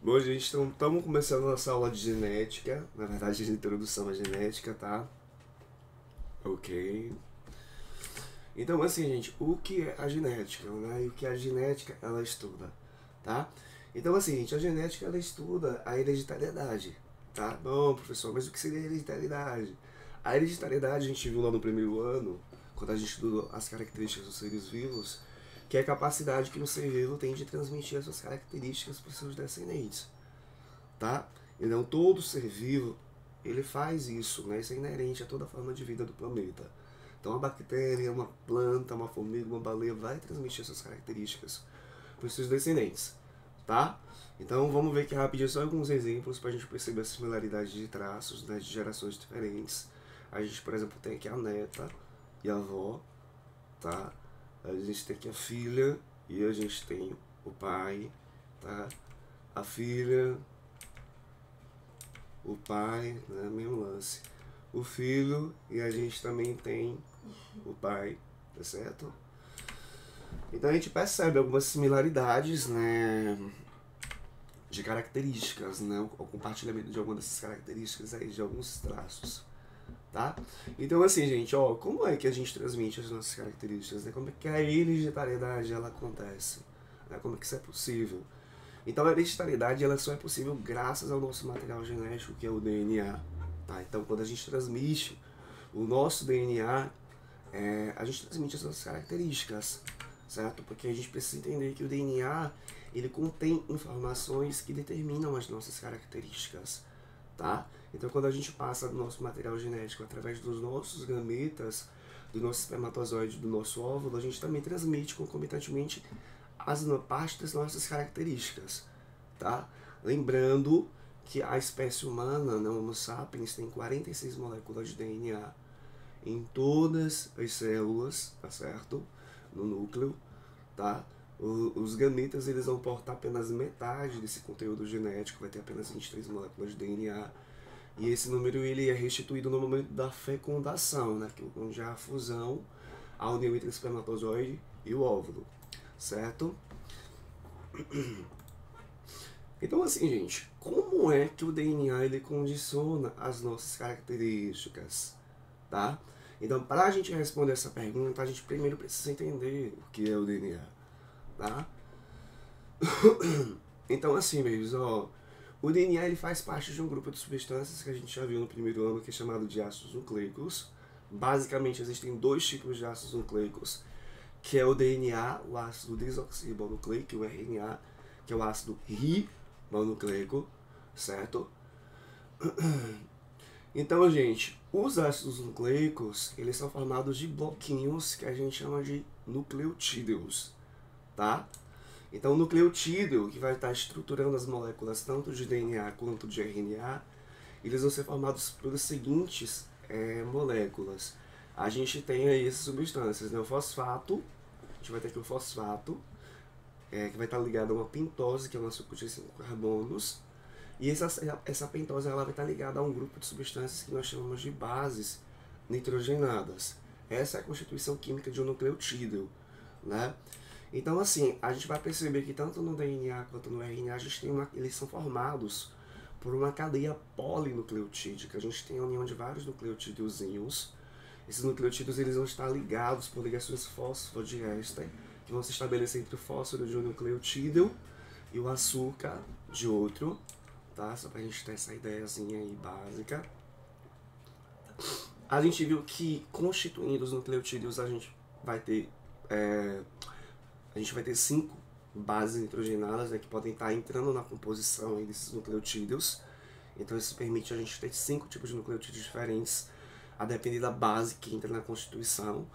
Bom, gente, então estamos começando a nossa aula de genética, na verdade, de introdução à genética, tá? Ok. Então, assim, gente, o que é a genética, né? E o que a genética, ela estuda, tá? Então, assim, gente, a genética, ela estuda a hereditariedade, tá? Bom, professor, mas o que seria hereditariedade? A hereditariedade a gente viu lá no primeiro ano, quando a gente estudou as características dos seres vivos, que é a capacidade que o ser vivo tem de transmitir as suas características para os seus descendentes, tá? Então todo ser vivo ele faz isso, né? Isso é inerente a toda forma de vida do planeta. Então a bactéria, uma planta, uma formiga, uma baleia vai transmitir essas características para os seus descendentes, tá? Então vamos ver aqui rapidinho só alguns exemplos para a gente perceber a similaridade de traços, né, de gerações diferentes. A gente, por exemplo, tem aqui a neta e a avó, tá? A gente tem aqui a filha e a gente tem o pai, tá? A filha, o pai, né, mesmo lance. O filho e a gente também tem o pai, tá certo? Então a gente percebe algumas similaridades, né, de características, né, o compartilhamento de algumas dessas características aí, de alguns traços, tá? Então assim, gente, ó, como é que a gente transmite as nossas características, né? Como é que a hereditariedade ela acontece, né? Como é que isso é possível? Então a hereditariedade ela só é possível graças ao nosso material genético, que é o DNA. Tá? Então quando a gente transmite o nosso DNA, a gente transmite as nossas características, certo? Porque a gente precisa entender que o DNA ele contém informações que determinam as nossas características, tá? Então quando a gente passa do nosso material genético através dos nossos gametas, do nosso espermatozoide, do nosso óvulo, a gente também transmite concomitantemente as parte das nossas características, tá? Lembrando que a espécie humana, né, Homo sapiens, tem 46 moléculas de DNA em todas as células, tá certo? No núcleo, tá? Os gametas eles vão portar apenas metade desse conteúdo genético, vai ter apenas 23 moléculas de DNA. E esse número ele é restituído no momento da fecundação, né? Onde há a fusão, a união entre o espermatozoide e o óvulo, certo? Então assim, gente, como é que o DNA ele condiciona as nossas características, tá? Então, para a gente responder essa pergunta, a gente primeiro precisa entender o que é o DNA, tá? Então assim, babies, ó, o DNA ele faz parte de um grupo de substâncias que a gente já viu no primeiro ano, que é chamado de ácidos nucleicos. Basicamente existem dois tipos de ácidos nucleicos, que é o DNA, o ácido desoxirribonucleico, e o RNA, que é o ácido ribonucleico, certo? Então, gente, os ácidos nucleicos, eles são formados de bloquinhos que a gente chama de nucleotídeos, tá? Então, o nucleotídeo, que vai estar estruturando as moléculas tanto de DNA quanto de RNA, eles vão ser formados pelas seguintes moléculas. A gente tem aí essas substâncias, né? O fosfato, a gente vai ter aqui o fosfato, que vai estar ligado a uma pentose, que é um açúcar de 5 carbonos. E essa pentose ela vai estar ligada a um grupo de substâncias que nós chamamos de bases nitrogenadas. Essa é a constituição química de um nucleotídeo, né? Então, assim, a gente vai perceber que tanto no DNA quanto no RNA, eles são formados por uma cadeia polinucleotídica. A gente tem a união de vários nucleotídeozinhos. Esses nucleotídeos eles vão estar ligados por ligações fosfodiéster, que vão se estabelecer entre o fósforo de um nucleotídeo e o açúcar de outro, tá? Só pra gente ter essa ideiazinha aí básica. A gente viu que constituindo os nucleotídeos a gente vai ter 5 bases nitrogenadas, né, que podem estar entrando na composição aí desses nucleotídeos. Então isso permite a gente ter 5 tipos de nucleotídeos diferentes, a depender da base que entra na constituição,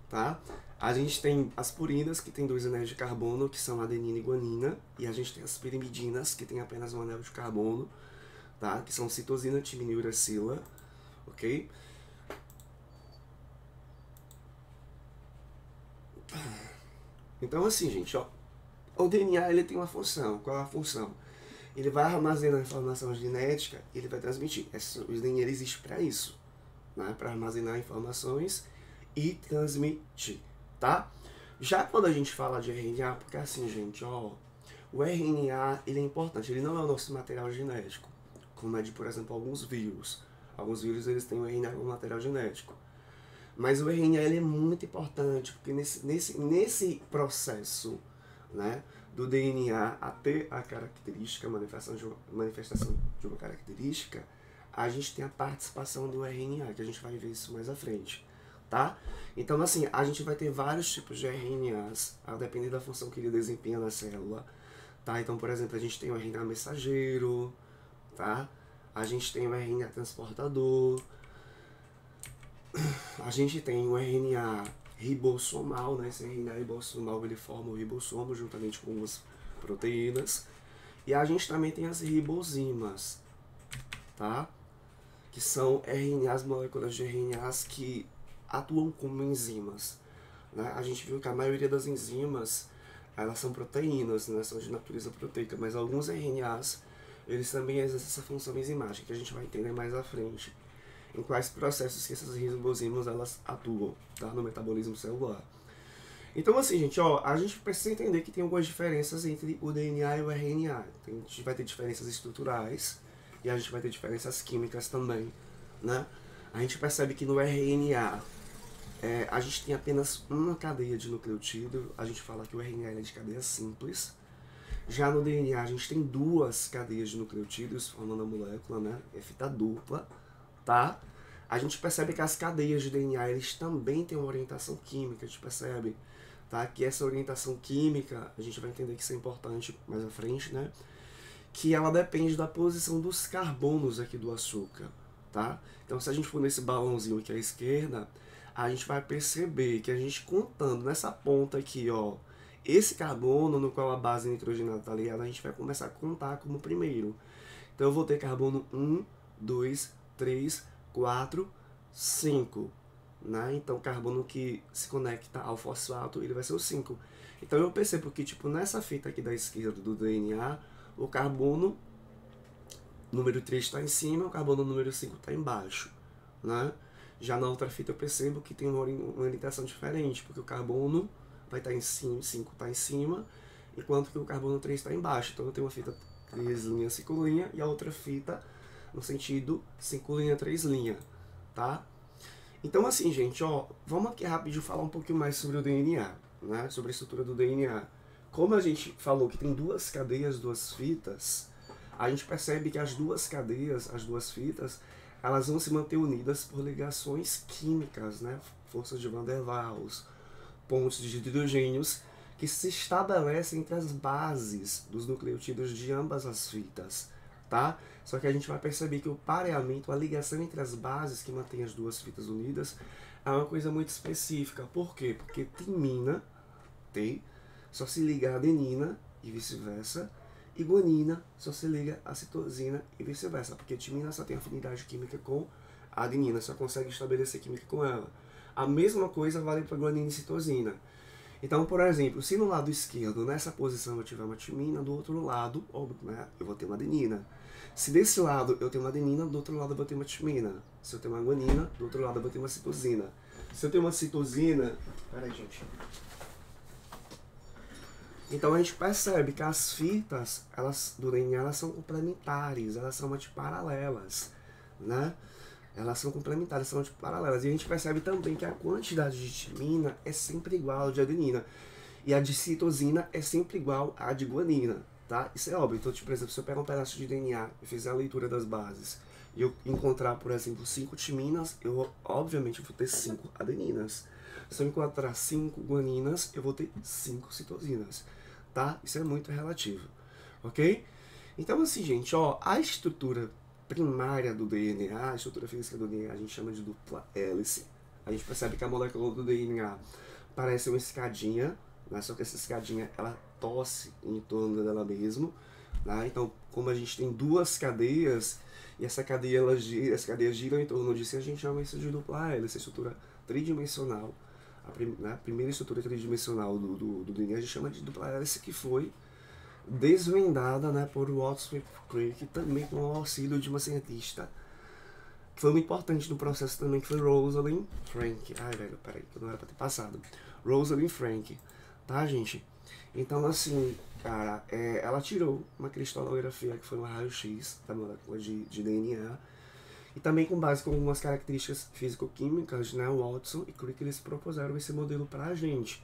tá? A gente tem as purinas, que tem 2 anéis de carbono, que são adenina e guanina, e a gente tem as pirimidinas, que tem apenas um anel de carbono, tá? Que são citosina, timina e uracila, ok? Então assim, gente, ó, o DNA ele tem uma função. Qual é a função? Ele vai armazenar informação genética e ele vai transmitir. O DNA existe para isso, né? Para armazenar informações e transmitir, tá? Já quando a gente fala de RNA, porque assim, gente, ó, O RNA, ele é importante, ele não é o nosso material genético, como é de, por exemplo, alguns vírus. Alguns vírus, eles têm o RNA como material genético. Mas o RNA, ele é muito importante, porque nesse processo, né, do DNA a ter a característica, a manifestação de uma característica, a gente tem a participação do RNA, que a gente vai ver isso mais à frente, tá? Então, assim, a gente vai ter vários tipos de RNAs, a depender da função que ele desempenha na célula, tá? Então, por exemplo, a gente tem o RNA mensageiro, tá? A gente tem o RNA transportador, a gente tem o RNA ribossomal, né? Esse RNA ribossomal, ele forma o ribossomo juntamente com as proteínas. E a gente também tem as ribozimas, tá? Que são RNAs, moléculas de RNAs que atuam como enzimas, né? A gente viu que a maioria das enzimas, elas são proteínas, né? São de natureza proteica, mas alguns RNAs, eles também exercem essa função enzimática, que a gente vai entender mais à frente, em quais processos que essas ribozimas elas atuam, tá? No metabolismo celular. Então, assim, gente, ó, a gente precisa entender que tem algumas diferenças entre o DNA e o RNA. A gente vai ter diferenças estruturais e a gente vai ter diferenças químicas também, né? A gente percebe que no RNA a gente tem apenas uma cadeia de nucleotídeo. A gente fala que o RNA é de cadeia simples. Já no DNA a gente tem duas cadeias de nucleotídeos formando a molécula, né? É fita dupla, tá? A gente percebe que as cadeias de DNA eles também têm uma orientação química, a gente percebe, tá? Que essa orientação química, a gente vai entender que isso é importante mais à frente, né? Que ela depende da posição dos carbonos aqui do açúcar, tá? Então, se a gente for nesse balãozinho aqui à esquerda, a gente vai perceber que a gente contando nessa ponta aqui, ó, esse carbono no qual a base nitrogenada está ligada, a gente vai começar a contar como primeiro. Então, eu vou ter carbono 1, 2, 3, 4, 5, né? Então, o carbono que se conecta ao fosfato, ele vai ser o 5. Então, eu percebo que, tipo, nessa fita aqui da esquerda do DNA, o carbono número 3 está em cima, o carbono número 5 está embaixo, né? Já na outra fita eu percebo que tem uma orientação diferente, porque o carbono vai estar em cima, 5 está em cima, enquanto que o carbono 3 está embaixo. Então eu tenho uma fita 3 linha, 5 linha, e a outra fita no sentido 5 linha, 3 linha, tá? Então assim, gente, ó, vamos aqui rapidinho falar um pouquinho mais sobre o DNA, né? Sobre a estrutura do DNA. Como a gente falou que tem duas cadeias, duas fitas, a gente percebe que as duas cadeias, as duas fitas, elas vão se manter unidas por ligações químicas, né? Forças de Van der Waals, pontos de hidrogênios que se estabelecem entre as bases dos nucleotídeos de ambas as fitas, tá? Só que a gente vai perceber que o pareamento, a ligação entre as bases que mantém as duas fitas unidas, é uma coisa muito específica. Por quê? Porque timina, só se liga a adenina e vice-versa, e guanina só se liga a citosina e vice-versa, porque timina só tem afinidade química com a adenina, só consegue estabelecer química com ela. A mesma coisa vale para guanina e citosina. Então, por exemplo, se no lado esquerdo, nessa posição, eu tiver uma timina, do outro lado, né, eu vou ter uma adenina. Se desse lado eu tenho uma adenina, do outro lado eu vou ter uma timina. Se eu tenho uma guanina, do outro lado eu vou ter uma citosina. Se eu tenho uma citosina... Peraí, gente. Então a gente percebe que as fitas do DNA elas são complementares, elas são paralelas, né? Elas são complementares, são paralelas. E a gente percebe também que a quantidade de timina é sempre igual à de adenina. E a de citosina é sempre igual à de guanina, tá? Isso é óbvio. Então, tipo, por exemplo, se eu pegar um pedaço de DNA e fizer a leitura das bases, e eu encontrar, por exemplo, 5 timinas, eu obviamente vou ter 5 adeninas. Se eu encontrar 5 guaninas, eu vou ter 5 citosinas, tá? Isso é muito relativo, ok? Então, assim, gente, ó, a estrutura primária do DNA, a estrutura física do DNA, a gente chama de dupla hélice. A gente percebe que a molécula do DNA parece uma escadinha, né? Só que essa escadinha, ela torce em torno dela mesmo, né? Então, como a gente tem duas cadeias, e essa cadeia gira em torno disso, a gente chama isso de dupla hélice, estrutura tridimensional. A primeira estrutura tridimensional do DNA a gente chama de dupla hélice, que foi desvendada, né, por Watson Crick, também com o auxílio de uma cientista que foi muito importante no processo também, que foi Rosalind Frank. Ai, velho, peraí, que não era pra ter passado. Rosalind Frank, tá, gente? Então, assim, cara, ela tirou uma cristalografia que foi um raio-x da molécula de DNA. E também com base com algumas características físico-químicas, né, o Watson e Crick eles propuseram esse modelo para a gente.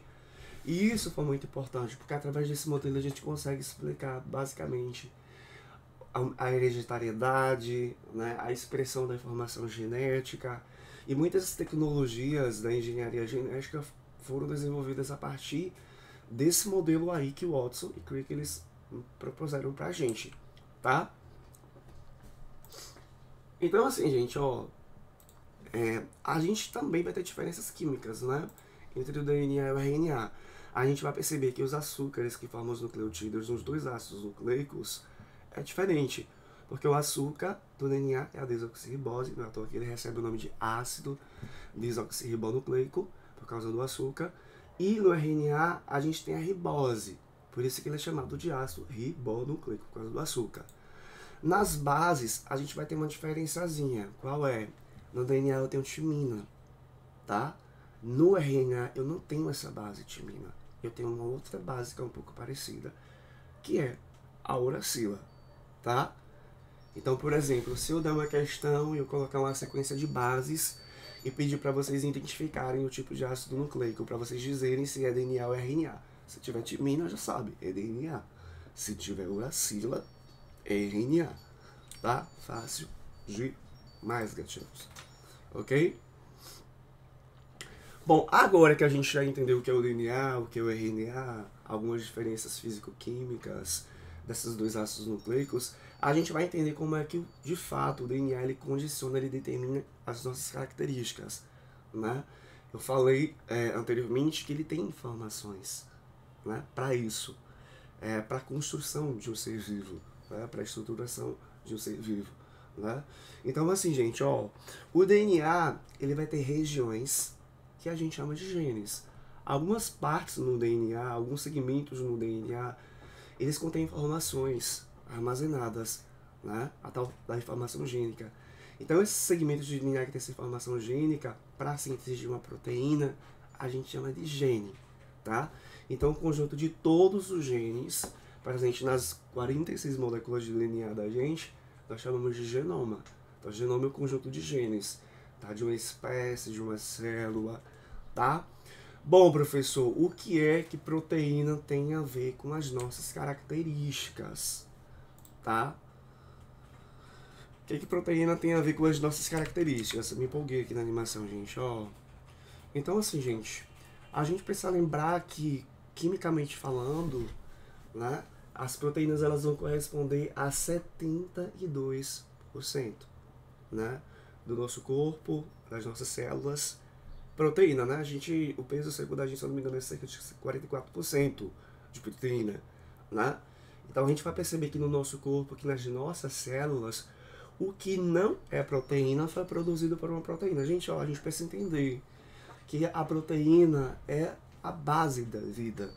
E isso foi muito importante, porque através desse modelo a gente consegue explicar basicamente a hereditariedade, né, a expressão da informação genética, e muitas tecnologias da engenharia genética foram desenvolvidas a partir desse modelo aí que o Watson e Crick eles propuseram pra gente, tá? Então assim, gente, ó, a gente também vai ter diferenças químicas, né, entre o DNA e o RNA. A gente vai perceber que os açúcares que formam os nucleotídeos nos dois ácidos nucleicos é diferente, porque o açúcar do DNA é a desoxirribose, não é à toa que ele recebe o nome de ácido desoxirribonucleico, por causa do açúcar, e no RNA a gente tem a ribose, por isso que ele é chamado de ácido ribonucleico, por causa do açúcar. Nas bases, a gente vai ter uma diferençazinha, qual é? No DNA eu tenho timina, tá? No RNA eu não tenho essa base timina, eu tenho uma outra base que é um pouco parecida, que é a uracila, tá? Então, por exemplo, se eu der uma questão e eu colocar uma sequência de bases e pedir para vocês identificarem o tipo de ácido nucleico, para vocês dizerem se é DNA ou RNA. Se tiver timina, já sabe, é DNA. Se tiver uracila, é RNA. Tá? Fácil demais, gatinhos. Ok? Bom, agora que a gente já entendeu o que é o DNA, o que é o RNA, algumas diferenças físico-químicas desses dois ácidos nucleicos, a gente vai entender como é que, de fato, o DNA ele condiciona, ele determina as nossas características, né? Eu falei anteriormente que ele tem informações, né, para isso, para a construção de um ser vivo, né, para a estruturação de um ser vivo, né? Então, assim, gente, ó, o DNA ele vai ter regiões que a gente chama de genes. Algumas partes no DNA, alguns segmentos no DNA, eles contêm informações armazenadas, né? A tal da informação gênica. Então, esses segmentos de DNA que tem essa informação gênica, para a síntese de uma proteína, a gente chama de gene, tá? Então, o conjunto de todos os genes presentes nas 46 moléculas de DNA da gente, nós chamamos de genoma. Então, genoma é o conjunto de genes, tá? De uma espécie, de uma célula, tá? Bom, professor, o que é que proteína tem a ver com as nossas características, tá? O que é que proteína tem a ver com as nossas características? Eu me empolguei aqui na animação, gente, ó. Então, assim, gente, a gente precisa lembrar que, quimicamente falando, né, as proteínas elas vão corresponder a 72%, né, do nosso corpo, das nossas células. Proteína, né? O peso seco da gente, se eu não me engano, é cerca de 44% de proteína, né? Então a gente vai perceber que no nosso corpo, que nas nossas células, o que não é proteína foi produzido por uma proteína. Gente, ó, a gente precisa entender que a proteína é a base da vida,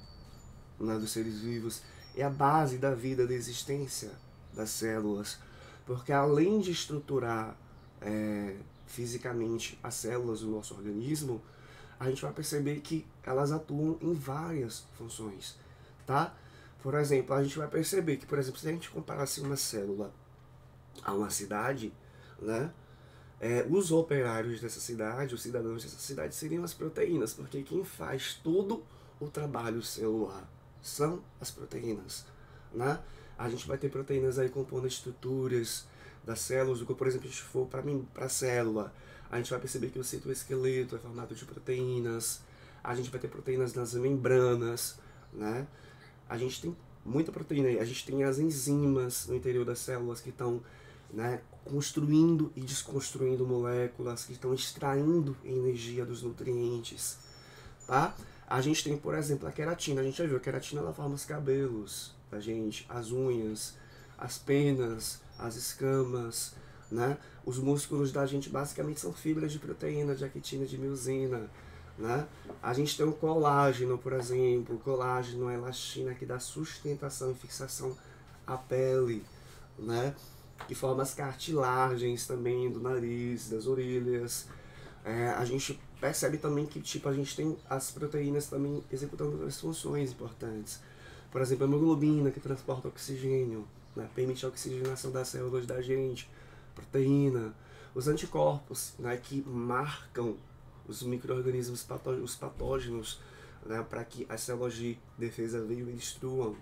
né, dos seres vivos, é a base da vida, da existência das células, porque além de estruturar fisicamente as células do nosso organismo, a gente vai perceber que elas atuam em várias funções, tá? Por exemplo, a gente vai perceber que, por exemplo, se a gente comparasse uma célula a uma cidade, né? Os operários dessa cidade, os cidadãos dessa cidade seriam as proteínas, porque quem faz todo o trabalho celular são as proteínas, né? A gente vai ter proteínas aí compondo estruturas das células, por exemplo, se a gente for para a célula, a gente vai perceber que o citoesqueleto é formado de proteínas, a gente vai ter proteínas nas membranas, né? A gente tem muita proteína aí, a gente tem as enzimas no interior das células que estão, né, construindo e desconstruindo moléculas, que estão extraindo energia dos nutrientes, tá? A gente tem, por exemplo, a queratina. A gente já viu, a queratina ela forma os cabelos da gente, as unhas, as penas, as escamas, né? Os músculos da gente basicamente são fibras de proteína, de actina, de miosina, né? A gente tem o colágeno, por exemplo. O colágeno é a elastina que dá sustentação e fixação à pele, né? Que forma as cartilagens também do nariz, das orelhas. A gente percebe também que tipo, a gente tem as proteínas também executando outras funções importantes. Por exemplo, a hemoglobina, que transporta oxigênio, né, permite a oxigenação das células da gente, proteína, os anticorpos, né, que marcam os micro-organismos os patógenos, né, para que as células de defesa venham e destruam,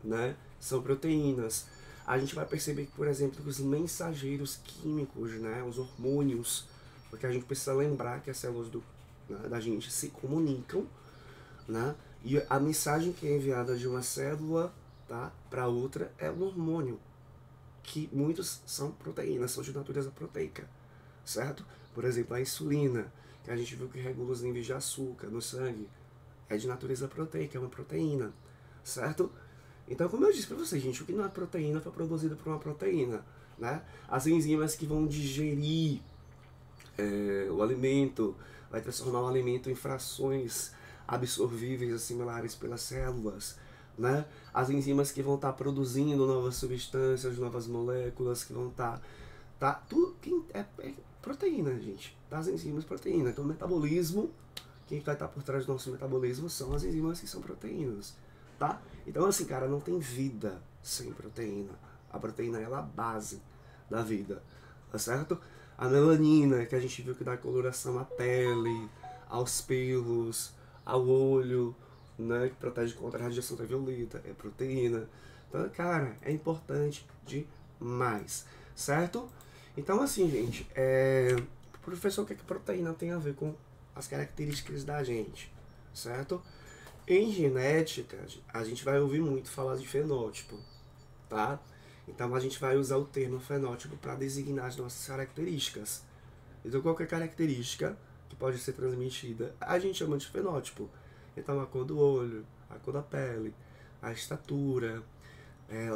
né, são proteínas. A gente vai perceber que, por exemplo, que os mensageiros químicos, né, os hormônios, porque a gente precisa lembrar que as células da gente se comunicam, né, e a mensagem que é enviada de uma célula, tá, para outra é um hormônio, que muitos são proteínas, são de natureza proteica, certo? Por exemplo, a insulina, que a gente viu que regula os níveis de açúcar no sangue, é de natureza proteica, é uma proteína, certo? Então, como eu disse para vocês, gente, o que não é proteína foi produzido por uma proteína, né? As enzimas que vão digerir o alimento, vai transformar o alimento em frações absorvíveis, assimiláveis pelas células, né? As enzimas que vão estar produzindo novas substâncias, novas moléculas, que vão estar... tudo que é proteína, gente. As enzimas, proteína. Então, o metabolismo, quem vai estar por trás do nosso metabolismo são as enzimas que são proteínas, tá? Então, assim, cara, não tem vida sem proteína. A proteína é a base da vida, tá certo? A melanina, que a gente viu que dá coloração à pele, aos pelos, ao olho, né, que protege contra a radiação ultravioleta, é proteína. Então, cara, é importante demais, certo? Então, assim, gente, professor, o que proteína tem a ver com as características da gente, certo? Em genética, a gente vai ouvir muito falar de fenótipo, tá? Então a gente vai usar o termo fenótipo para designar as nossas características. Então qualquer característica que pode ser transmitida, a gente chama de fenótipo. Então a cor do olho, a cor da pele, a estatura,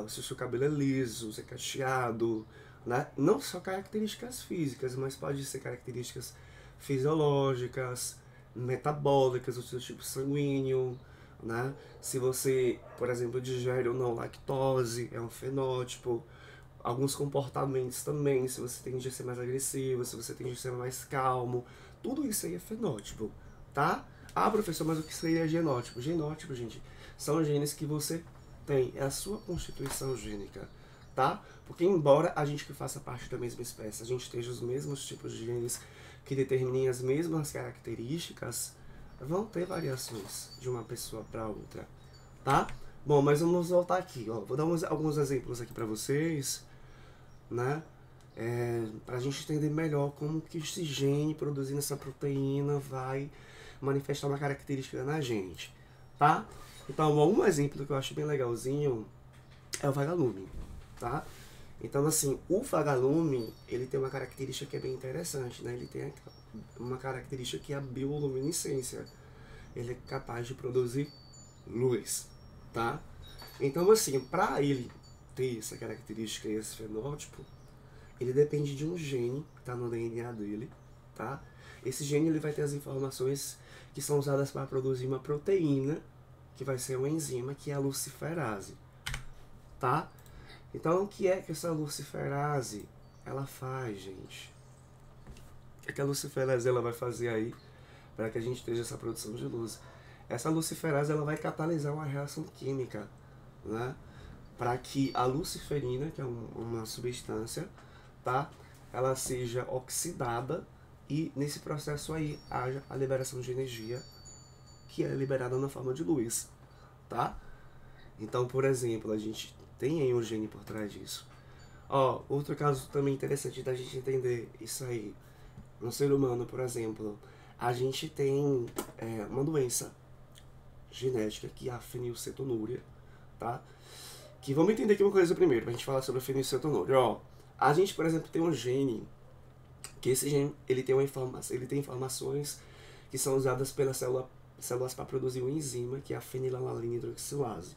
se o seu cabelo é liso, se é cacheado, né? Não só características físicas, mas pode ser características fisiológicas, metabólicas, o seu tipo sanguíneo, né? Se você, por exemplo, digere ou não lactose, é um fenótipo. Alguns comportamentos também, se você tende a ser mais agressivo, se você tende a ser mais calmo, tudo isso aí é fenótipo, tá? Ah, professor, mas o que seria genótipo? Genótipo, gente, são genes que você tem, é a sua constituição gênica, tá? Porque embora a gente que faça parte da mesma espécie, a gente tenha os mesmos tipos de genes que determinem as mesmas características, vão ter variações de uma pessoa para outra, tá? Bom, mas vamos voltar aqui, ó. Vou dar alguns exemplos aqui para vocês, né? Para a gente entender melhor como que esse gene produzindo essa proteína vai manifestar uma característica na gente, tá? Então, um exemplo que eu acho bem legalzinho é o vagalume, tá? Então, assim, o vagalume, ele tem uma característica que é bem interessante, né? Ele tem uma característica que é a bioluminescência. Ele é capaz de produzir luz, tá? Então, assim, para ele ter essa característica e esse fenótipo, ele depende de um gene que está no DNA dele, tá? Esse gene ele vai ter as informações que são usadas para produzir uma proteína, que vai ser uma enzima, que é a luciferase, tá? Então, o que é que essa luciferase ela faz, gente? O que é que a luciferase ela vai fazer aí para que a gente tenha essa produção de luz? Essa luciferase ela vai catalisar uma reação química, né? Para que a luciferina, que é uma substância, tá? Ela seja oxidada e nesse processo aí haja a liberação de energia que é liberada na forma de luz, tá? Então, por exemplo, a gente tem aí um gene por trás disso. Ó, outro caso também interessante da gente entender isso aí. No ser humano, por exemplo, a gente tem uma doença genética que é a fenilcetonúria, tá? Que vamos entender aqui uma coisa primeiro, pra gente falar sobre a fenilcetonúria. Ó, a gente, por exemplo, tem um gene, que esse gene, ele tem informações que são usadas pelas células para produzir uma enzima, que é a fenilalanina hidroxilase.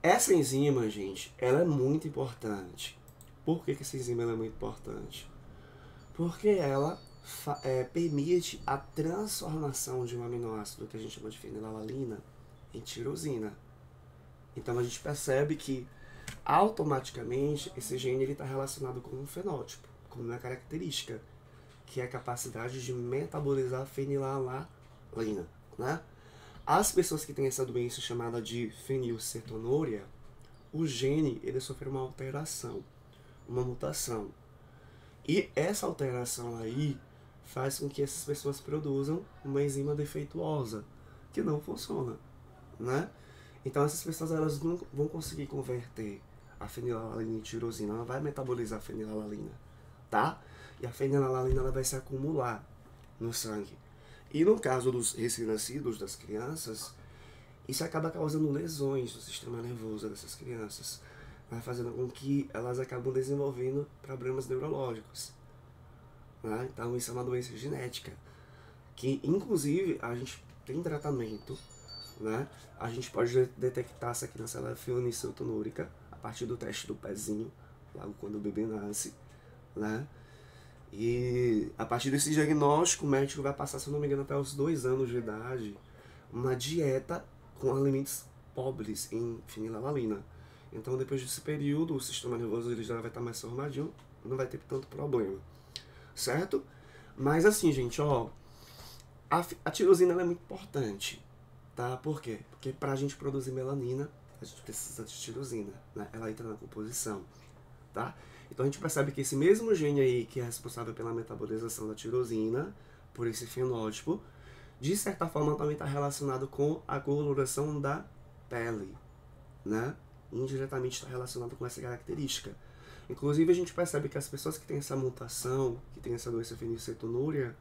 Essa enzima, gente, ela é muito importante. Por que essa enzima é muito importante? Porque ela permite a transformação de um aminoácido que a gente chama de fenilalanina em tirosina. Então a gente percebe que automaticamente esse gene está relacionado com um fenótipo, com uma característica. que é a capacidade de metabolizar fenilalanina, né? As pessoas que têm essa doença chamada de fenilcetonúria, o gene, ele sofreu uma alteração, uma mutação. E essa alteração aí faz com que essas pessoas produzam uma enzima defeituosa, que não funciona, né? Então essas pessoas, elas não vão conseguir converter a fenilalanina em tirosina, ela vai metabolizar a fenilalanina, tá? E a fenilalanina, ela vai se acumular no sangue. E no caso dos recém-nascidos, das crianças, isso acaba causando lesões no sistema nervoso dessas crianças, vai fazendo com que elas acabam desenvolvendo problemas neurológicos, né? Então isso é uma doença genética, que inclusive a gente tem tratamento, né? A gente pode detectar se a criança ela é fenilcetonúrica a partir do teste do pezinho, logo quando o bebê nasce, né? E a partir desse diagnóstico, o médico vai passar, se eu não me engano, até os 2 anos de idade, uma dieta com alimentos pobres em fenilalanina. Então, depois desse período, o sistema nervoso ele já vai estar mais formadinho, não vai ter tanto problema, certo? Mas assim, gente, ó, a tirosina ela é muito importante, tá? Por quê? Porque pra gente produzir melanina, a gente precisa de tirosina, né? Ela entra na composição, tá? Então a gente percebe que esse mesmo gene aí que é responsável pela metabolização da tirosina, por esse fenótipo, de certa forma também está relacionado com a coloração da pele, né? Indiretamente está relacionado com essa característica. Inclusive a gente percebe que as pessoas que têm essa mutação, que têm essa doença fenilcetonúria,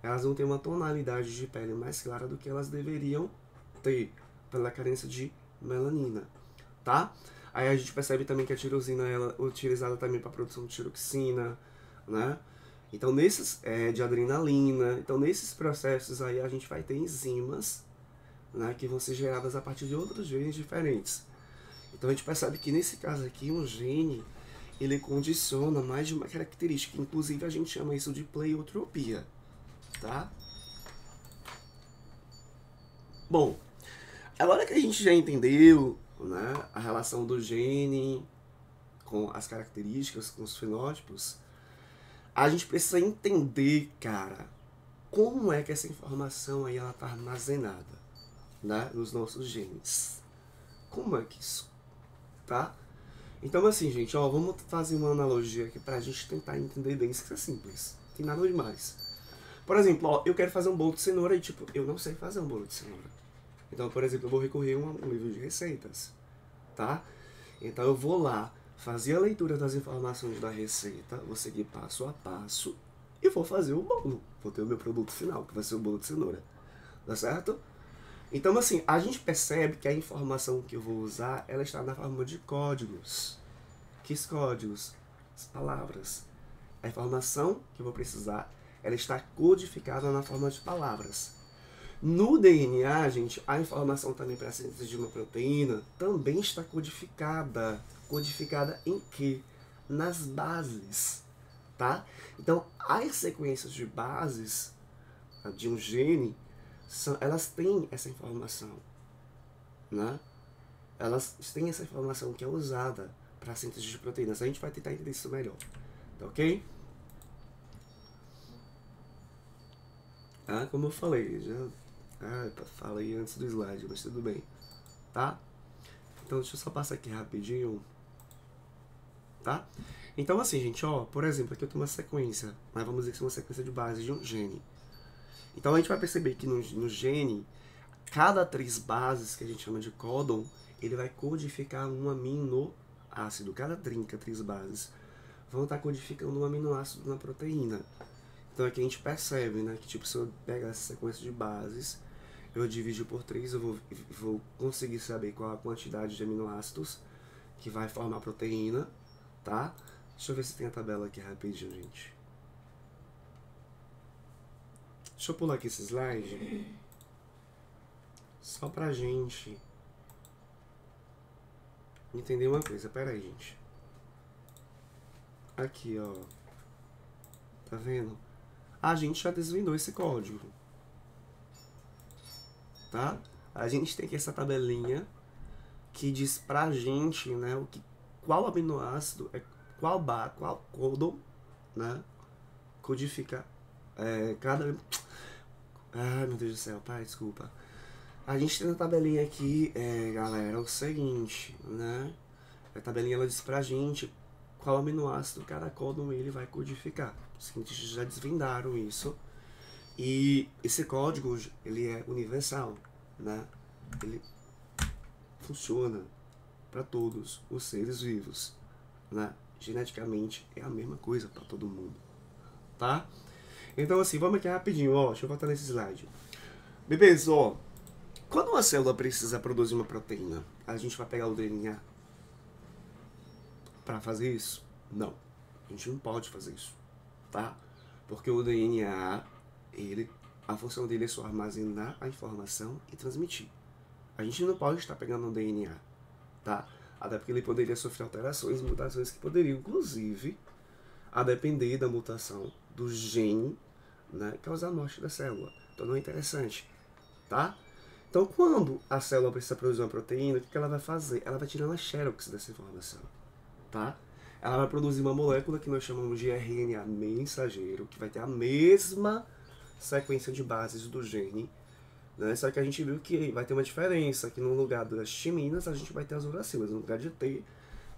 elas vão ter uma tonalidade de pele mais clara do que elas deveriam ter, pela carência de melanina, tá? Aí a gente percebe também que a tirosina ela é utilizada também para a produção de tiroxina, né? Então de adrenalina, então nesses processos aí a gente vai ter enzimas, né, que vão ser geradas a partir de outros genes diferentes. Então a gente percebe que nesse caso aqui um gene ele condiciona mais de uma característica, inclusive a gente chama isso de pleiotropia, tá? Bom, agora que a gente já entendeu, né, a relação do gene com as características, com os fenótipos, a gente precisa entender, cara, como é que essa informação aí ela tá armazenada, né, nos nossos genes. Como é que isso, tá? Então assim, gente, ó, vamos fazer uma analogia aqui pra gente tentar entender bem, isso que é simples, não tem nada demais. Por exemplo, ó, eu quero fazer um bolo de cenoura e tipo, eu não sei fazer um bolo de cenoura. Então, por exemplo, eu vou recorrer a um livro de receitas, tá? Então eu vou lá, fazer a leitura das informações da receita, vou seguir passo a passo e vou fazer o bolo. Vou ter o meu produto final, que vai ser o bolo de cenoura, tá certo? Então, assim, a gente percebe que a informação que eu vou usar, ela está na forma de códigos. Que códigos? As palavras. A informação que eu vou precisar, ela está codificada na forma de palavras. No DNA, gente, a informação também para a síntese de uma proteína também está codificada. Codificada em quê? Nas bases, tá? Então, as sequências de bases de um gene, elas têm essa informação, né? Elas têm essa informação que é usada para a síntese de proteínas. A gente vai tentar entender isso melhor, tá ok? Ah, como eu falei, falei antes do slide, mas tudo bem, tá? Então deixa eu só passar aqui rapidinho, tá? Então assim, gente, ó, por exemplo, aqui eu tenho uma sequência, mas vamos dizer que é uma sequência de base de um gene. Então a gente vai perceber que no gene, cada 3 bases, que a gente chama de códon, ele vai codificar um aminoácido. Cada 3 bases vão estar codificando um aminoácido na proteína. Então aqui a gente percebe, né, que tipo, se eu pegar essa sequência de bases, eu dividir por 3, eu vou conseguir saber qual a quantidade de aminoácidos que vai formar a proteína, tá? Deixa eu ver se tem a tabela aqui rapidinho, gente. Deixa eu pular aqui esse slide, só pra gente entender uma coisa. Pera aí, gente. Aqui, ó. Tá vendo? A gente já desvendou esse código, tá? A gente tem aqui essa tabelinha que diz pra gente, né, qual aminoácido, qual códon, né, codifica Ai, meu Deus do céu, pai, desculpa. A gente tem na tabelinha aqui, galera, o seguinte, né? A tabelinha ela diz pra gente qual aminoácido cada códon ele vai codificar. Os cientistas já desvendaram isso. E esse código, ele é universal, né? Ele funciona para todos os seres vivos, né? Geneticamente é a mesma coisa para todo mundo, tá? Então assim, vamos aqui rapidinho, ó, deixa eu voltar nesse slide. Bebês, ó, quando uma célula precisa produzir uma proteína, a gente vai pegar o DNA para fazer isso? Não, a gente não pode fazer isso, tá? Porque o DNA, a função dele é só armazenar a informação e transmitir. A gente não pode estar pegando o DNA, tá? Até porque ele poderia sofrer alterações, mutações que poderiam, inclusive, a depender da mutação do gene, né, causar a morte da célula. Então não é interessante, tá? Então quando a célula precisa produzir uma proteína, o que ela vai fazer? Ela vai tirar uma xerox dessa informação, tá? Ela vai produzir uma molécula que nós chamamos de RNA mensageiro, que vai ter a mesma sequência de bases do gene, né? Só que a gente viu que vai ter uma diferença, que no lugar das timinas a gente vai ter as uracilas, no lugar de T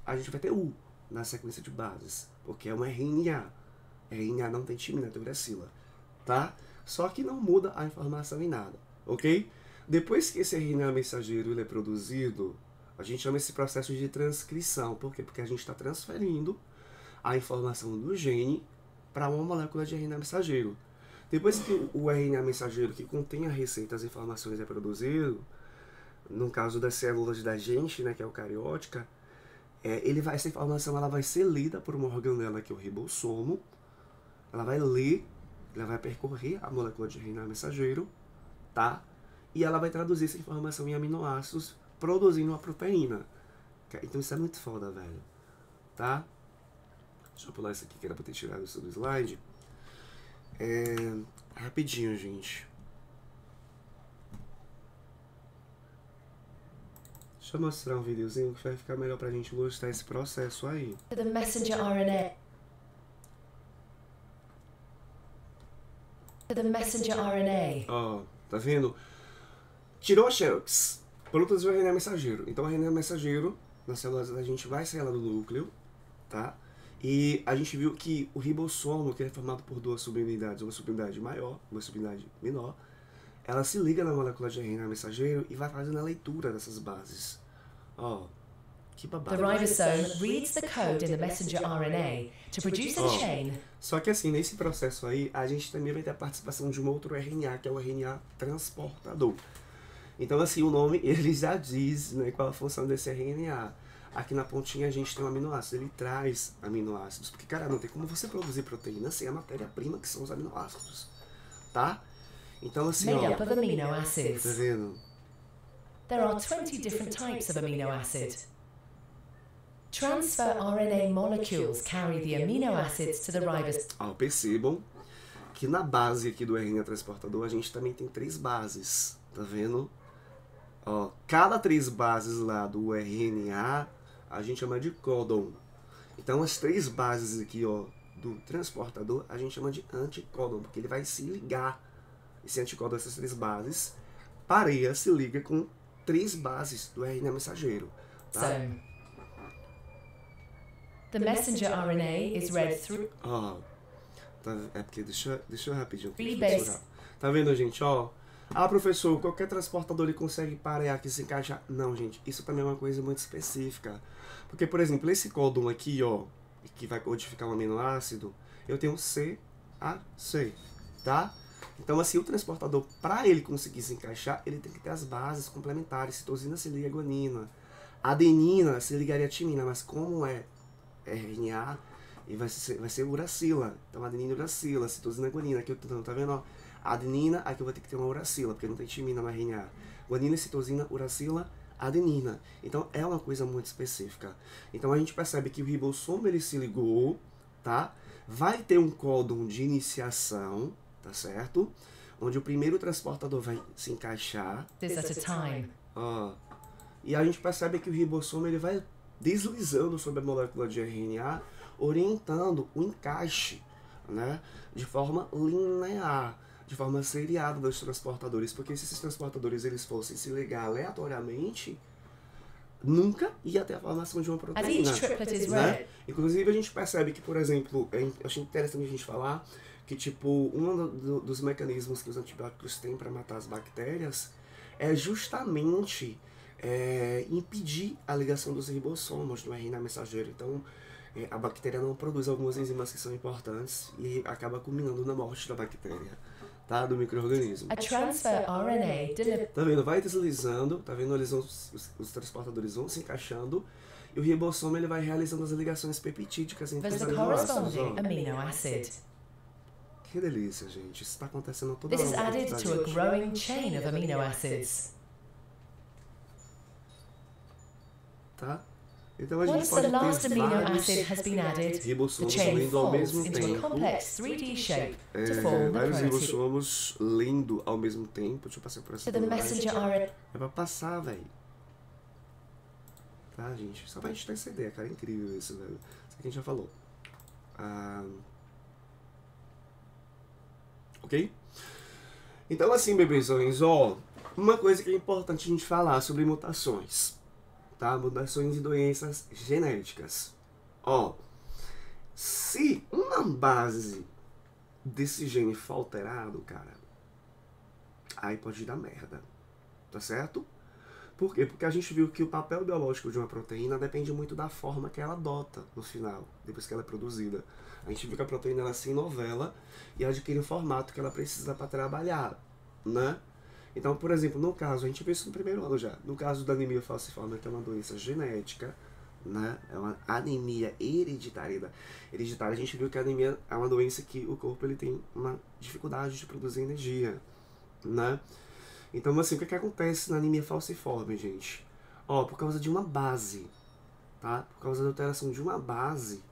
a gente vai ter U na sequência de bases, porque é um RNA. RNA não tem timina, tem uracila, tá? Só que não muda a informação em nada, ok? Depois que esse RNA mensageiro ele é produzido, a gente chama esse processo de transcrição. Por quê? Porque a gente está transferindo a informação do gene para uma molécula de RNA mensageiro. Depois que o RNA mensageiro que contém a receita, as informações é produzido, no caso das células da gente, né, que é eucariótica, essa informação ela vai ser lida por uma organela que é o ribossomo. Ela vai ler, ela vai percorrer a molécula de RNA mensageiro, tá? E ela vai traduzir essa informação em aminoácidos, produzindo uma proteína. Então isso é muito foda, velho, tá? Deixa eu pular isso aqui que era pra ter tirado isso do slide. Rapidinho, gente. Deixa eu mostrar um videozinho que vai ficar melhor pra gente ilustrar esse processo aí. The messenger RNA. The messenger RNA. Ó, tá vendo? Tirou a xerox, produziu o RNA mensageiro. Então o RNA mensageiro, nas células a gente vai sair lá do núcleo, tá? E a gente viu que o ribossomo, que é formado por duas subunidades, uma subunidade maior, uma subunidade menor, ela se liga na molécula de RNA mensageiro e vai fazendo a leitura dessas bases. Ó, que babado. The ribosome reads the code in the messenger RNA to produce a chain. Só que assim, nesse processo aí, a gente também vai ter a participação de um outro RNA, que é o RNA transportador. Então assim, o nome, ele já diz, né, qual a função desse RNA. Aqui na pontinha a gente tem um aminoácido, ele traz aminoácidos. Porque, cara, não tem como você produzir proteína sem a matéria-prima, que são os aminoácidos, tá? Então assim, ó, Made up of amino acids. tá vendo? There are 20 different types of amino acid. Transfer RNA molecules carry the amino acids to the ribosome. Ó, percebam que na base aqui do RNA transportador a gente também tem 3 bases, tá vendo? Ó, cada 3 bases lá do RNA a gente chama de códon. Então as 3 bases aqui, ó, do transportador a gente chama de anticódon, porque ele vai se ligar, esse anticódon, essas 3 bases, pareia, se liga com 3 bases do RNA mensageiro, tá? So, the messenger RNA is read through. Ó, tá, porque deixa eu rapidinho Three mensurar. Tá vendo, gente, ó? Ah, professor, qualquer transportador ele consegue parear que se encaixa? Não, gente, isso também é uma coisa muito específica. Porque, por exemplo, esse códon aqui, ó, que vai codificar um aminoácido, eu tenho CAC, tá? Então, assim, o transportador, para ele conseguir se encaixar, ele tem que ter as bases complementares. Citosina se liga a guanina. Adenina se ligaria a timina, mas como é RNA, e vai ser uracila. Então, adenina e uracila, citosina e guanina. Aqui eu tô dando, tá vendo, ó? Adenina, aqui eu vou ter que ter uma uracila, porque não tem timina no RNA. Guanina, citosina, uracila, adenina. Então, é uma coisa muito específica. Então, a gente percebe que o ribossomo, ele se ligou, tá? Vai ter um códon de iniciação, tá certo? Onde o primeiro transportador vai se encaixar. This at a time. Ó, e a gente percebe que o ribossomo, ele vai deslizando sobre a molécula de RNA, orientando o encaixe né, de forma linear, de forma seriada dos transportadores, porque se esses transportadores eles fossem se ligar aleatoriamente, nunca ia ter a formação de uma proteína, né? Inclusive a gente percebe que, por exemplo, achei interessante a gente falar que, tipo, dos mecanismos que os antibióticos têm para matar as bactérias é justamente impedir a ligação dos ribossomos do RNA mensageiro. Então, a bactéria não produz algumas enzimas que são importantes e acaba culminando na morte da bactéria, tá? Do micro-organismo. A transfer RNA Tá vendo? Vai deslizando, tá vendo? Os transportadores vão se encaixando e o ribossomo ele vai realizando as ligações peptídicas entre os the aminoácidos. corresponding Ó. amino acid. Que delícia, gente. Isso tá acontecendo toda This is hora. added to a growing chain of amino acids. Tá? Então a gente Once pode the last ter amino vários acid has been added, the ribossomos chain lendo ao folds mesmo into a tempo. complex 3D shape to form the Vários protein. ribossomos lendo ao mesmo tempo. Deixa eu passar por essa To the imagem. messenger RNA. É pra passar, velho. Tá, gente? Só pra gente ter essa ideia, cara. É incrível isso, velho. Isso aqui a gente já falou. Ok? Então, assim, bebezões, ó. Uma coisa que é importante a gente falar sobre mutações. Tá? Mutações e doenças genéticas. Ó. Se uma base desse gene for alterado, cara, aí pode dar merda. Tá certo? Por quê? Porque a gente viu que o papel biológico de uma proteína depende muito da forma que ela adota no final, depois que ela é produzida. A gente viu que a proteína ela se novela e adquire o formato que ela precisa para trabalhar, né? Então, por exemplo, no caso, a gente viu isso no primeiro ano já, no caso da anemia falciforme, que é uma doença genética, né? É uma anemia hereditária. Hereditária, a gente viu que a anemia é uma doença que o corpo ele tem uma dificuldade de produzir energia, né? Então, assim, o que acontece na anemia falciforme, gente? Ó, por causa de uma base, tá? Por causa da alteração de uma base,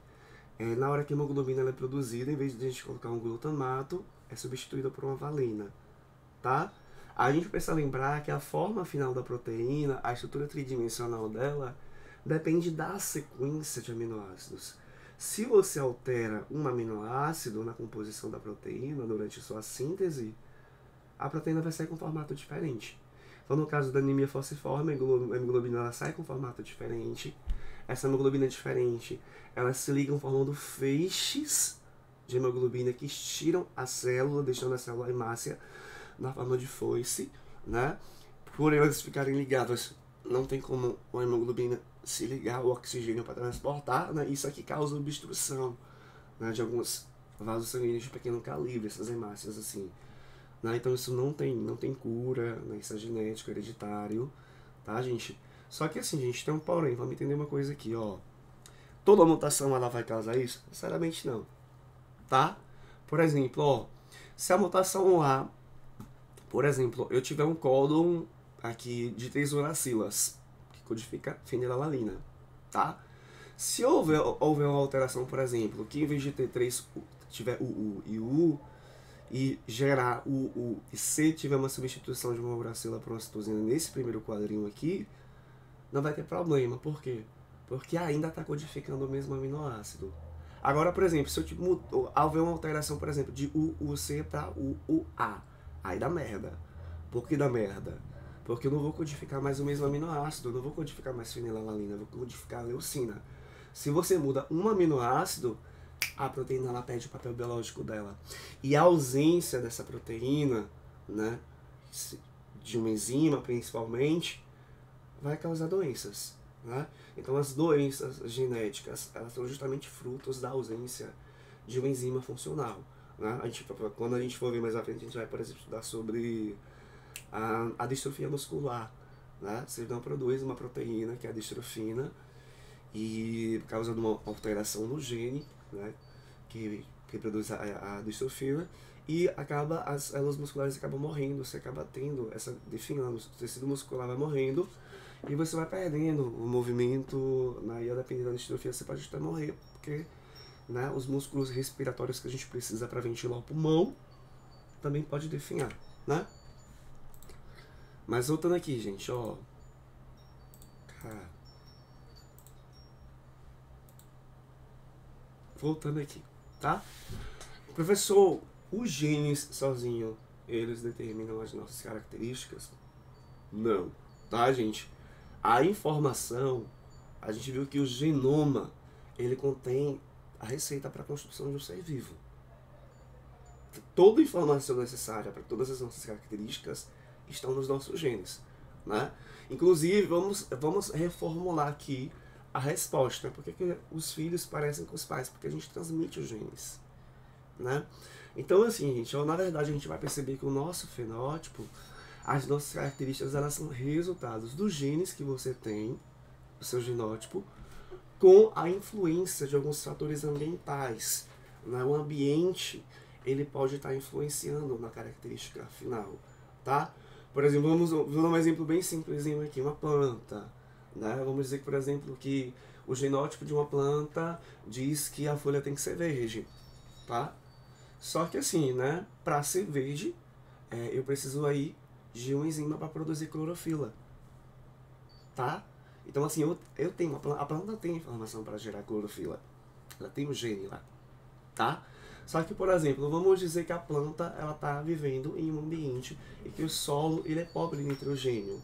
na hora que a hemoglobina ela é produzida, em vez de a gente colocar um glutamato, é substituída por uma valina, tá? A gente precisa lembrar que a forma final da proteína, a estrutura tridimensional dela, depende da sequência de aminoácidos. Se você altera um aminoácido na composição da proteína durante sua síntese, a proteína vai sair com um formato diferente. Então, no caso da anemia falciforme, a hemoglobina ela sai com um formato diferente. Essa hemoglobina diferente, elas se ligam formando feixes de hemoglobina que estiram a célula, deixando a célula hemácia na forma de foice, né? Por elas ficarem ligadas, não tem como a hemoglobina se ligar ao oxigênio para transportar, né? Isso aqui causa obstrução, né, de alguns vasos sanguíneos de pequeno calibre, essas hemácias assim. Né? Então isso não tem cura, né? Isso é genético, hereditário, tá, gente? Só que assim, gente, tem um porém, vamos entender uma coisa aqui, ó. Toda mutação ela vai causar isso? Sinceramente não, tá? Por exemplo, ó, se a mutação lá, por exemplo, eu tiver um códon aqui de 3 uracilas, que codifica fenilalanina, tá? Se houver uma alteração, por exemplo, que em vez de ter 3, tiver o U e o U, e gerar o e se tiver uma substituição de uma uracila para uma citosina nesse primeiro quadrinho aqui, não vai ter problema. Por quê? Porque ainda está codificando o mesmo aminoácido. Agora, por exemplo, se eu houver uma alteração, por exemplo, de UUC para UUA, aí dá merda. Por que dá merda? Porque eu não vou codificar mais o mesmo aminoácido, eu não vou codificar mais fenilalanina, eu vou codificar a leucina. Se você muda um aminoácido, a proteína ela perde o papel biológico dela. E a ausência dessa proteína, né, de uma enzima principalmente, vai causar doenças, né? Então as doenças genéticas, elas são justamente frutos da ausência de uma enzima funcional, né? Quando a gente for ver mais à frente, a gente vai, por exemplo, estudar sobre a distrofia muscular, né? Você não produz uma proteína, que é a distrofina, e por causa de uma alteração no gene, né, que produz a distrofina, e as células musculares acabam morrendo, você acaba tendo essa definhando, o tecido muscular vai morrendo, e você vai perdendo o movimento, né, e a depender da distrofia você pode até morrer, porque, né, os músculos respiratórios que a gente precisa para ventilar o pulmão também pode definhar, né? Mas voltando aqui, gente, ó. Cara. Voltando aqui, tá? Professor, os genes sozinhos, eles determinam as nossas características? Não, tá, gente? A informação, a gente viu que o genoma, ele contém a receita para a construção de um ser vivo. Toda a informação necessária para todas as nossas características estão nos nossos genes, né? Inclusive, vamos reformular aqui a resposta. Por que os filhos parecem com os pais? Porque a gente transmite os genes, né? Então, assim, gente, na verdade, a gente vai perceber que o nosso fenótipo, as nossas características, elas são resultados dos genes que você tem, o seu genótipo, com a influência de alguns fatores ambientais, né? O ambiente, ele pode estar influenciando na característica final, tá? Por exemplo, vou dar um exemplo bem simplesinho aqui, uma planta, né? Vamos dizer, por exemplo, que o genótipo de uma planta diz que a folha tem que ser verde, tá? Só que assim, né, para ser verde, eu preciso aí de uma enzima para produzir clorofila, tá? Então assim, eu tenho a planta tem informação para gerar clorofila, ela tem o gene lá, tá? Só que, por exemplo, vamos dizer que a planta ela está vivendo em um ambiente e que o solo ele é pobre de nitrogênio,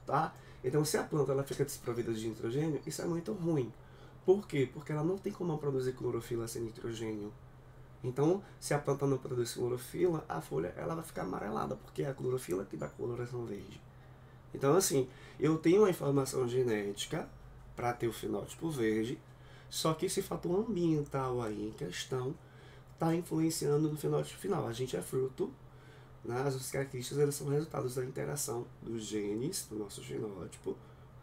tá? Então, se a planta ela fica desprovida de nitrogênio, isso é muito ruim. Por quê? Porque ela não tem como produzir clorofila sem nitrogênio. Então, se a planta não produz clorofila, a folha ela vai ficar amarelada, porque é a clorofila que dá coloração verde. Então, assim, eu tenho uma informação genética para ter o fenótipo verde, só que esse fator ambiental aí em questão está influenciando no fenótipo final. A gente é fruto, né? As nossas características elas são resultados da interação dos genes, do nosso genótipo,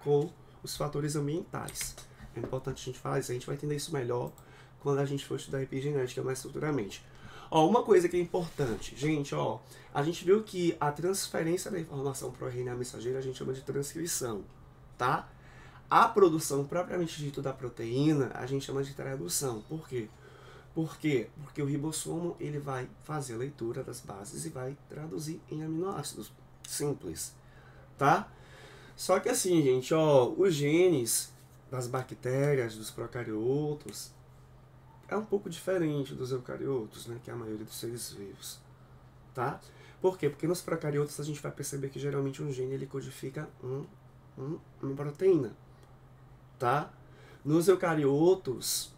com os fatores ambientais. É importante a gente falar isso, a gente vai entender isso melhor quando a gente for estudar epigenética mais futuramente. Ó, uma coisa que é importante, gente, ó, a gente viu que a transferência da informação para o RNA mensageiro a gente chama de transcrição, tá? A produção propriamente dita da proteína a gente chama de tradução. Por quê? Por quê? Porque o ribossomo ele vai fazer a leitura das bases e vai traduzir em aminoácidos. Simples, tá? Só que assim, gente, ó, os genes das bactérias, dos procariotos, é um pouco diferente dos eucariotos, né, que é a maioria dos seres vivos, tá? Por quê? Porque nos procariotos a gente vai perceber que geralmente um gene ele codifica uma proteína, tá? Nos eucariotos,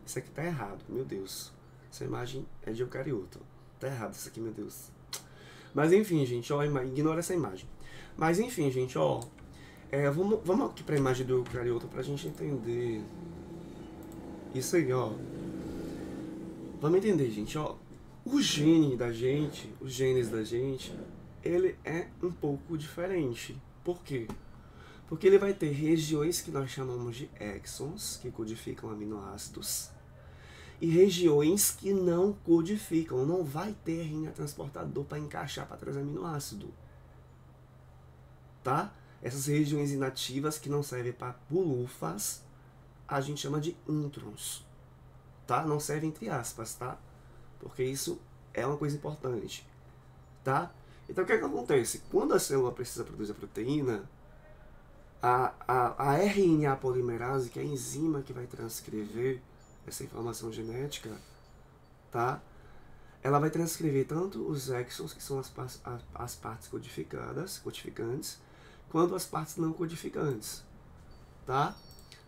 isso aqui tá errado, meu Deus. Essa imagem é de eucarioto. Tá errado isso aqui, meu Deus. Mas enfim, gente, ó, ignora essa imagem. Mas enfim, gente, ó, vamos aqui pra imagem do eucarioto pra gente entender isso aí, ó. Vamos entender, gente, ó. O gene da gente, os genes da gente, ele é um pouco diferente. Por quê? Porque ele vai ter regiões que nós chamamos de exons, que codificam aminoácidos, e regiões que não codificam, não vai ter RNA transportador para encaixar para trazer aminoácido, tá? Essas regiões inativas que não servem para bulufas, a gente chama de introns, tá? Não serve entre aspas, tá? Porque isso é uma coisa importante, tá? Então o que é que acontece? Quando a célula precisa produzir a proteína, a RNA polimerase, que é a enzima que vai transcrever essa informação genética, tá? Ela vai transcrever tanto os exons, que são as partes codificantes, quanto as partes não codificantes, tá?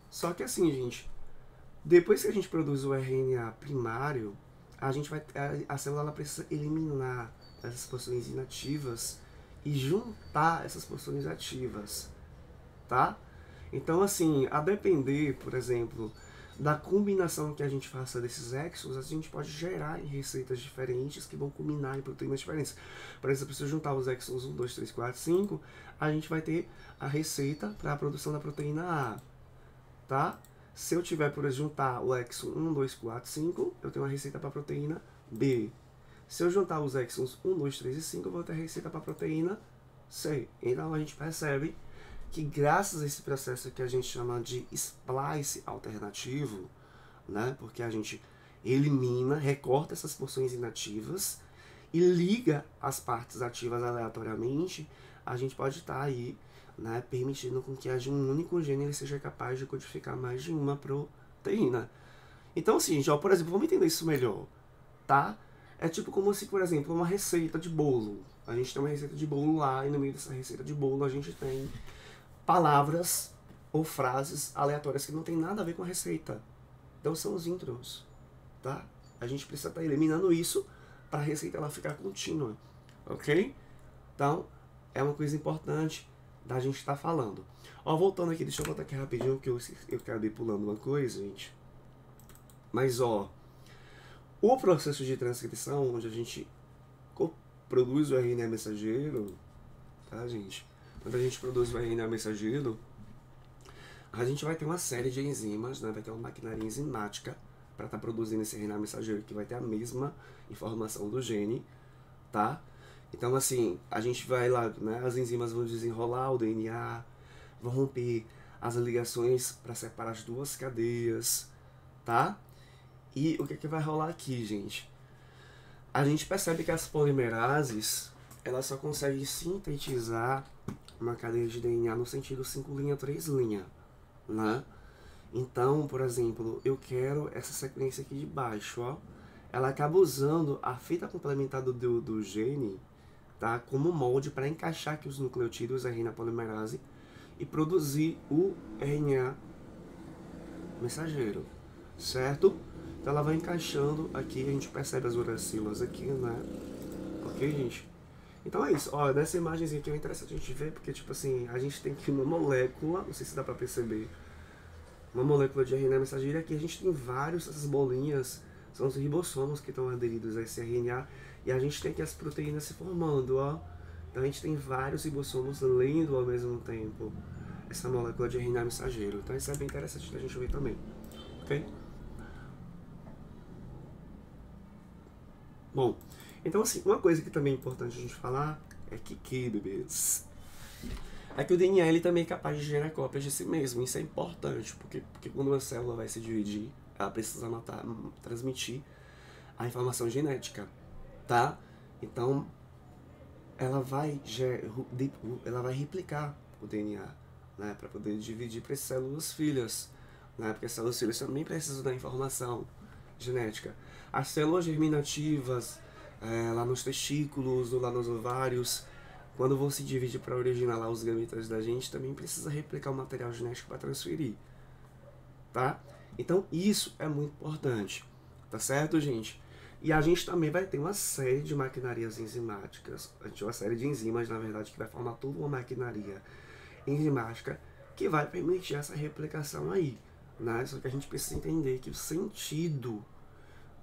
Só que assim, gente, depois que a gente produz o RNA primário, a célula ela precisa eliminar essas porções inativas e juntar essas porções ativas, tá? Então, assim, a depender, por exemplo, da combinação que a gente faça desses exons, a gente pode gerar em receitas diferentes que vão combinar em proteínas diferentes. Por exemplo, se eu juntar os exons 1, 2, 3, 4, 5, a gente vai ter a receita para a produção da proteína A, tá? Se eu tiver, por exemplo, juntar o exon 1, 2, 4, 5, eu tenho uma receita para a proteína B. Se eu juntar os exons 1, 2, 3 e 5, eu vou ter a receita para a proteína C. Então, a gente percebe que graças a esse processo que a gente chama de splice alternativo, né, porque a gente elimina, recorta essas porções inativas e liga as partes ativas aleatoriamente, a gente pode estar aí, né, permitindo com que haja um único gene ele seja capaz de codificar mais de uma proteína. Então, assim, gente, ó, por exemplo, vamos entender isso melhor, tá? É tipo como se, por exemplo, uma receita de bolo. A gente tem uma receita de bolo lá, e no meio dessa receita de bolo a gente tem palavras ou frases aleatórias que não tem nada a ver com a receita. Então são os intros, tá? A gente precisa estar eliminando isso para a receita ela ficar contínua, ok? Então, é uma coisa importante da gente estar falando. Ó, voltando aqui, deixa eu voltar aqui rapidinho, que eu acabei pulando uma coisa, gente. Mas, ó, o processo de transcrição, onde a gente produz o RNA mensageiro, tá, gente? Quando a gente produz o RNA mensageiro, a gente vai ter uma série de enzimas, né? Vai ter uma maquinaria enzimática para estar produzindo esse RNA mensageiro, que vai ter a mesma informação do gene, tá? Então, assim, a gente vai lá, né? As enzimas vão desenrolar o DNA, vão romper as ligações para separar as duas cadeias, tá? E o que é que vai rolar aqui, gente? A gente percebe que as polimerases, elas só conseguem sintetizar uma cadeia de DNA no sentido 5' 3', né? Então, por exemplo, eu quero essa sequência aqui de baixo, ó. Ela acaba usando a fita complementar do gene, tá? Como molde para encaixar aqui os nucleotídeos, a RNA polimerase, e produzir o RNA mensageiro, certo? Então ela vai encaixando aqui, a gente percebe as uracilas aqui, né? Ok, gente? Então é isso. Ó, nessa imagenzinha aqui é interessante a gente ver, porque, tipo assim, a gente tem aqui uma molécula, não sei se dá pra perceber, uma molécula de RNA mensageiro, e aqui a gente tem vários, essas bolinhas, são os ribossomos que estão aderidos a esse RNA, e a gente tem aqui as proteínas se formando, ó. Então a gente tem vários ribossomos lendo ao mesmo tempo essa molécula de RNA mensageiro. Então isso é bem interessante da gente ver também, ok? Bom, então assim, uma coisa que também é importante a gente falar é que bebês, é que o DNA ele também é capaz de gerar cópias de si mesmo. Isso é importante, porque quando uma célula vai se dividir, ela precisa transmitir a informação genética, tá? Então, ela vai replicar o DNA, né, para poder dividir para as células filhas, né? Porque as células filhas também precisam da informação genética. As células germinativas, lá nos testículos ou lá nos ovários, quando vão se dividir para originar lá os gametas da gente, também precisa replicar o material genético para transferir, tá? Então isso é muito importante, tá certo, gente? E a gente também vai ter uma série de maquinarias enzimáticas, a gente tem uma série de enzimas, na verdade, que vai formar toda uma maquinaria enzimática que vai permitir essa replicação aí, né? Só que a gente precisa entender que o sentido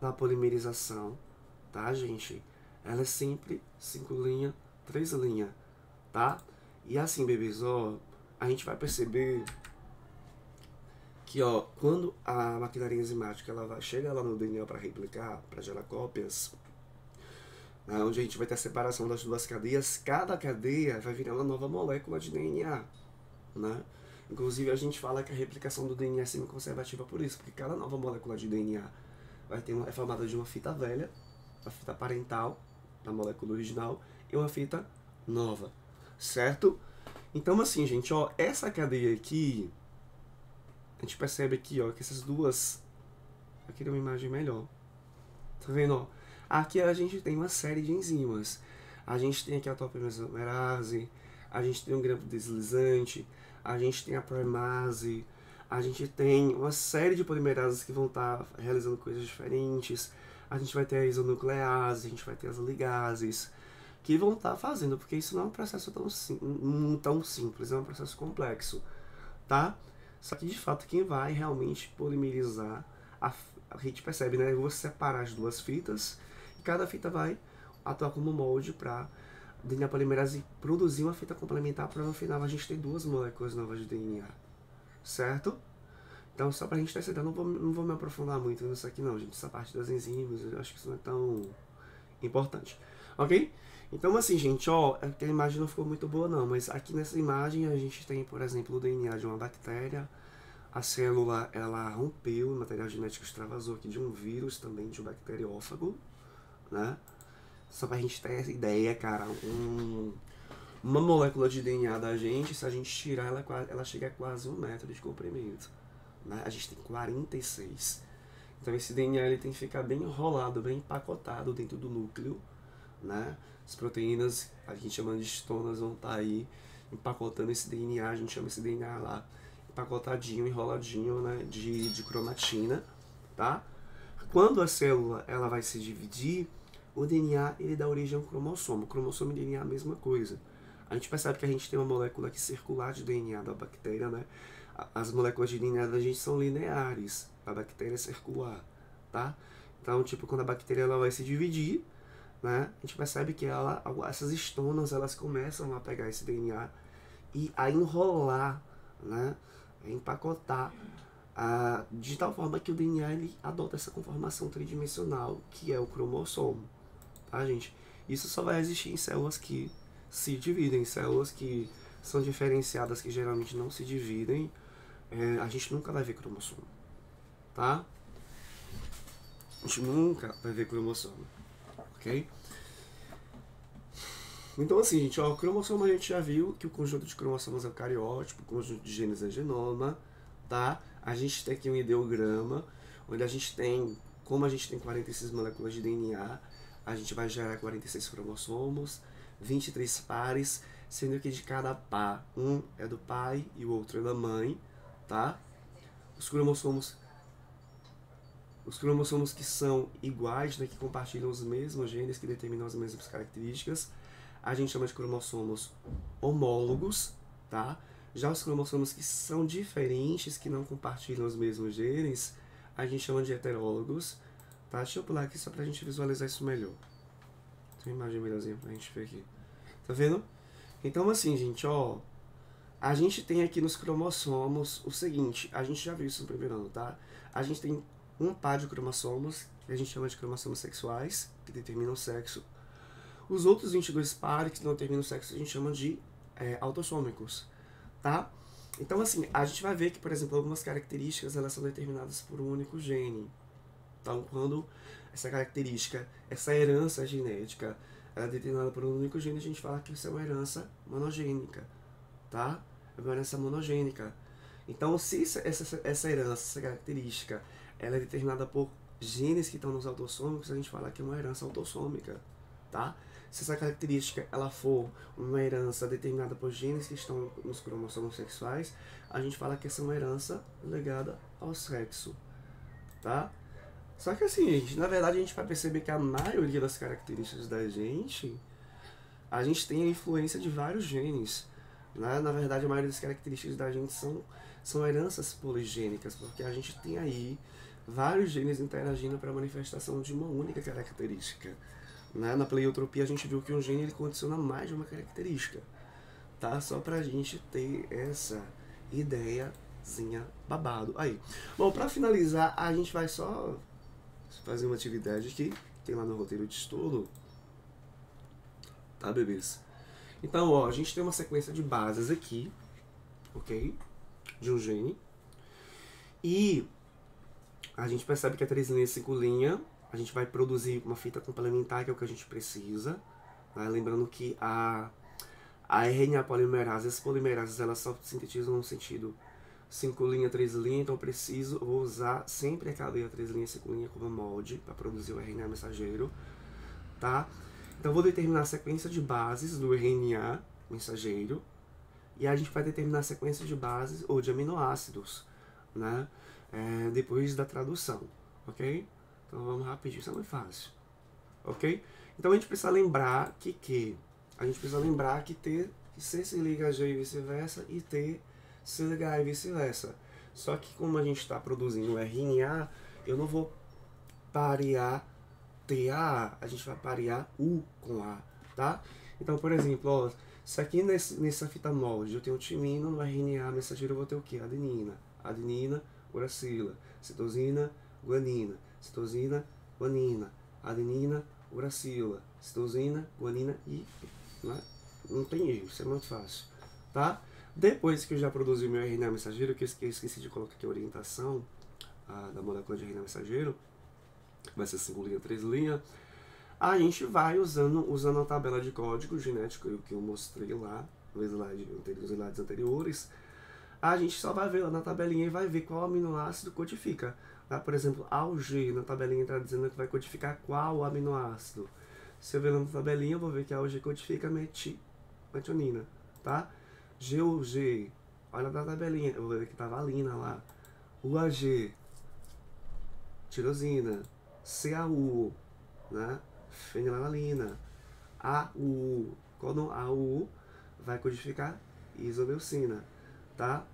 da polimerização, tá, gente? Ela é sempre 5', 3', tá? E assim, bebês, ó, a gente vai perceber que, ó, quando a maquinaria enzimática ela chega lá no DNA para replicar, para gerar cópias, né, onde a gente vai ter a separação das duas cadeias, cada cadeia vai virar uma nova molécula de DNA, né? Inclusive a gente fala que a replicação do DNA é semi-conservativa por isso, porque cada nova molécula de DNA é formada de uma fita velha, a fita parental da molécula original, e uma fita nova, certo? Então assim, gente, ó, essa cadeia aqui, a gente percebe aqui, ó, que essas duas, eu queria uma imagem melhor, tá vendo, ó? Aqui a gente tem uma série de enzimas, a gente tem aqui a topoisomerase, a gente tem um grampo deslizante, a gente tem a primase, a gente tem uma série de polimerases que vão estar realizando coisas diferentes, a gente vai ter a isonuclease, a gente vai ter as ligases, que vão estar fazendo, porque isso não é um processo tão simples, é um processo complexo, tá? Só que de fato quem vai realmente polimerizar, a gente percebe, né? Eu vou separar as duas fitas, e cada fita vai atuar como molde para DNA polimerase produzir uma fita complementar para no final a gente ter duas moléculas novas de DNA, certo? Então só pra gente ter essa ideia, não vou me aprofundar muito nisso aqui não, gente, essa parte das enzimas, eu acho que isso não é tão importante, ok? Então assim, gente, ó, a imagem não ficou muito boa não, mas aqui nessa imagem a gente tem, por exemplo, o DNA de uma bactéria, a célula, ela rompeu, o material genético extravasou aqui de um vírus também, de um bacteriófago, né? Só pra gente ter essa ideia, cara, uma molécula de DNA da gente, se a gente tirar, ela chega a quase 1 metro de comprimento, né? A gente tem 46. Então esse DNA ele tem que ficar bem enrolado, bem empacotado dentro do núcleo, né? As proteínas, a gente chama de histonas, vão estar aí empacotando esse DNA, a gente chama esse DNA lá empacotadinho, enroladinho, né? De cromatina, tá? Quando a célula ela vai se dividir, o DNA ele dá origem ao cromossomo. O cromossomo e DNA é a mesma coisa. A gente percebe que a gente tem uma molécula aqui circular de DNA da bactéria, né? As moléculas de DNA da gente são lineares, a bactéria é circular, tá? Então, tipo, quando a bactéria ela vai se dividir, né? A gente percebe que essas estonas, elas começam a pegar esse DNA e a enrolar, né? A empacotar, de tal forma que o DNA ele adota essa conformação tridimensional, que é o cromossomo, tá, gente? Isso só vai existir em células que se dividem, células que são diferenciadas, que geralmente não se dividem, a gente nunca vai ver cromossomo, tá? A gente nunca vai ver cromossomo, ok? Então assim, gente, ó, o cromossomo a gente já viu que o conjunto de cromossomos é o cariótipo, o conjunto de genes é genoma, tá? A gente tem aqui um ideograma, onde a gente tem, como a gente tem 46 moléculas de DNA, a gente vai gerar 46 cromossomos, 23 pares, sendo que de cada par, um é do pai e o outro é da mãe, tá? Os cromossomos que são iguais, né, que compartilham os mesmos genes, que determinam as mesmas características, a gente chama de cromossomos homólogos, tá? Já os cromossomos que são diferentes, que não compartilham os mesmos genes, a gente chama de heterólogos, tá? Deixa eu pular aqui só pra gente visualizar isso melhor. Tem uma imagem melhorzinha pra gente ver aqui. Tá vendo? Então assim, gente, ó, a gente tem aqui nos cromossomos o seguinte, a gente já viu isso no primeiro ano, tá? A gente tem um par de cromossomos, que a gente chama de cromossomos sexuais, que determinam o sexo. Os outros 22 pares que não determinam o sexo a gente chama de autossômicos, tá? Então assim, a gente vai ver que, por exemplo, algumas características elas são determinadas por um único gene. Então quando essa característica, essa herança genética é determinada por um único gene, a gente fala que isso é uma herança monogênica, tá? É uma herança monogênica. Então se essa herança, essa característica, ela é determinada por genes que estão nos autossômicos, a gente fala que é uma herança autossômica, tá? Se essa característica ela for uma herança determinada por genes que estão nos cromossomos sexuais, a gente fala que essa é uma herança ligada ao sexo, tá? Só que assim, gente, na verdade a gente vai perceber que a maioria das características da gente, a gente tem a influência de vários genes, né? Na verdade a maioria das características da gente são heranças poligênicas, porque a gente tem aí vários genes interagindo para a manifestação de uma única característica. Né? Na pleiotropia a gente viu que um gene ele condiciona mais de uma característica, tá? Só pra gente ter essa ideiazinha babado. Aí, bom, pra finalizar, a gente vai só fazer uma atividade aqui, tem lá no roteiro de estudo, tá, bebês? Então, ó, a gente tem uma sequência de bases aqui, ok? De um gene. E a gente percebe que é 3 linhas, 5 linhas. A gente vai produzir uma fita complementar, que é o que a gente precisa. Né? Lembrando que a RNA polimerase, as polimerases, elas só sintetizam no sentido 5 linhas, 3 linhas, então eu vou usar sempre a cadeia 3 linhas, 5 linhas como molde para produzir o RNA mensageiro, tá? Então eu vou determinar a sequência de bases do RNA mensageiro e a gente vai determinar a sequência de bases ou de aminoácidos, né? Depois da tradução, ok? Então vamos rapidinho, isso é muito fácil, ok? Então a gente precisa lembrar que T, C se liga a G e vice-versa, e T se liga A e vice-versa. Só que como a gente está produzindo RNA, eu não vou parear T a A, a gente vai parear U com A, tá? Então, por exemplo, ó, se aqui nessa fita molde eu tenho timina, no RNA mensageiro eu vou ter o quê? Adenina. Adenina, uracila. Citosina, guanina. Citosina, guanina. Adenina, uracila. Citosina, guanina e... Né? Não tem erro, isso é muito fácil, tá? Depois que eu já produzi meu RNA mensageiro, que eu esqueci de colocar aqui a orientação da molécula de RNA mensageiro, vai ser 5 linhas, 3 linhas, a gente vai usando a tabela de código genético que eu mostrei lá nos slides anteriores, A gente só vai ver lá na tabelinha e vai ver qual aminoácido codifica. Tá? Por exemplo, AUG na tabelinha está dizendo que vai codificar qual aminoácido. Se eu ver lá na tabelinha, eu vou ver que a AUG codifica metionina, tá? GUG, olha na tabelinha, eu vou ver que tá valina lá. UAG, tirosina. CAU, né? Fenilalanina. AU, quando AU vai codificar isobeucina, tá?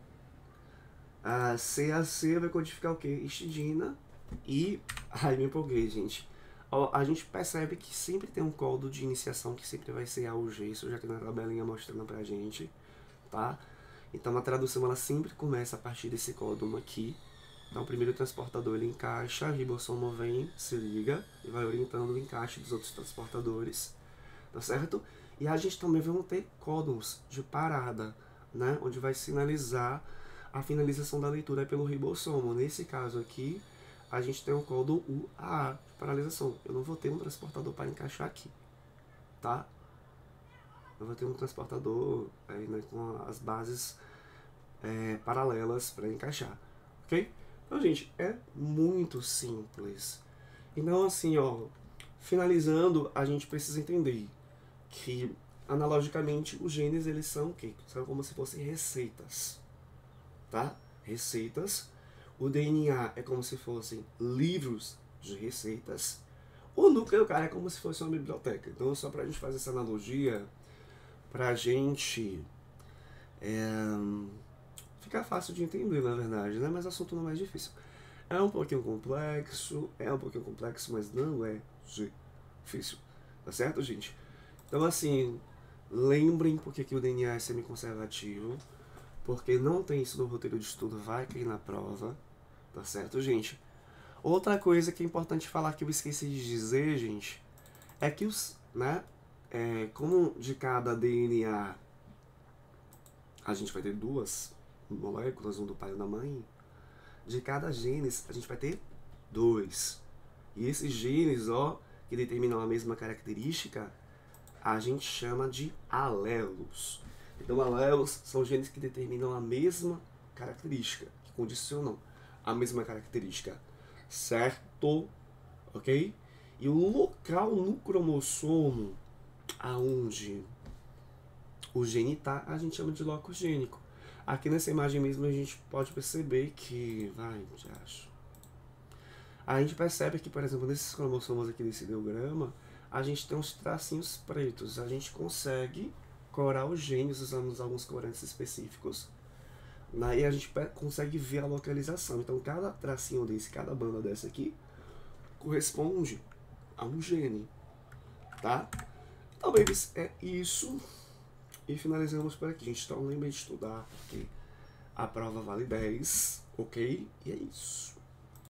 A CAC vai codificar o que? Histidina. E... ai, me empolguei, gente. Ó, a gente percebe que sempre tem um código de iniciação que sempre vai ser AUG. Isso já tem na tabelinha mostrando pra gente, tá? Então a tradução ela sempre começa a partir desse código aqui. Então o primeiro transportador ele encaixa, o ribossomo vem, se liga e vai orientando o encaixe dos outros transportadores, tá certo? E a gente também vai ter códons de parada, né? Onde vai sinalizar a finalização da leitura pelo ribossomo. Nesse caso aqui, a gente tem um códon UAA, paralisação. Eu não vou ter um transportador para encaixar aqui, tá? Eu vou ter um transportador aí, né, com as bases paralelas para encaixar, ok? Então, gente, é muito simples. Então, assim, ó, finalizando, a gente precisa entender que, analogicamente, os genes, eles são o quê? São como se fossem receitas, tá? Receitas. O DNA é como se fossem livros de receitas. O núcleo, cara, é como se fosse uma biblioteca. Então, só pra gente fazer essa analogia, pra gente fica fácil de entender, na verdade, né? Mas o assunto não é mais difícil. É um pouquinho complexo, mas não é difícil. Tá certo, gente? Então, assim, lembrem porque que o DNA é semiconservativo, porque não tem isso no roteiro de estudo, vai cair na prova. Tá certo, gente? Outra coisa que é importante falar que eu esqueci de dizer, gente, é que como de cada DNA a gente vai ter duas moléculas, um do pai e um da mãe, de cada genes a gente vai ter dois. E esses genes, ó, que determinam a mesma característica, a gente chama de alelos. Então, alelos são genes que determinam a mesma característica, que condicionam a mesma característica, certo? Ok? E o local no cromossomo aonde o gene está, a gente chama de locus gênico. Aqui nessa imagem mesmo a gente pode perceber que... a gente percebe que, por exemplo, nesses cromossomos aqui desse ideograma, a gente tem uns tracinhos pretos. A gente consegue corar os genes usando alguns corantes específicos. E a gente consegue ver a localização. Então, cada tracinho desse, cada banda dessa aqui, corresponde a um gene, tá? Então, babies, é isso. E finalizamos por aqui, gente. Então, lembrem de estudar, porque a prova vale 10, ok? E é isso.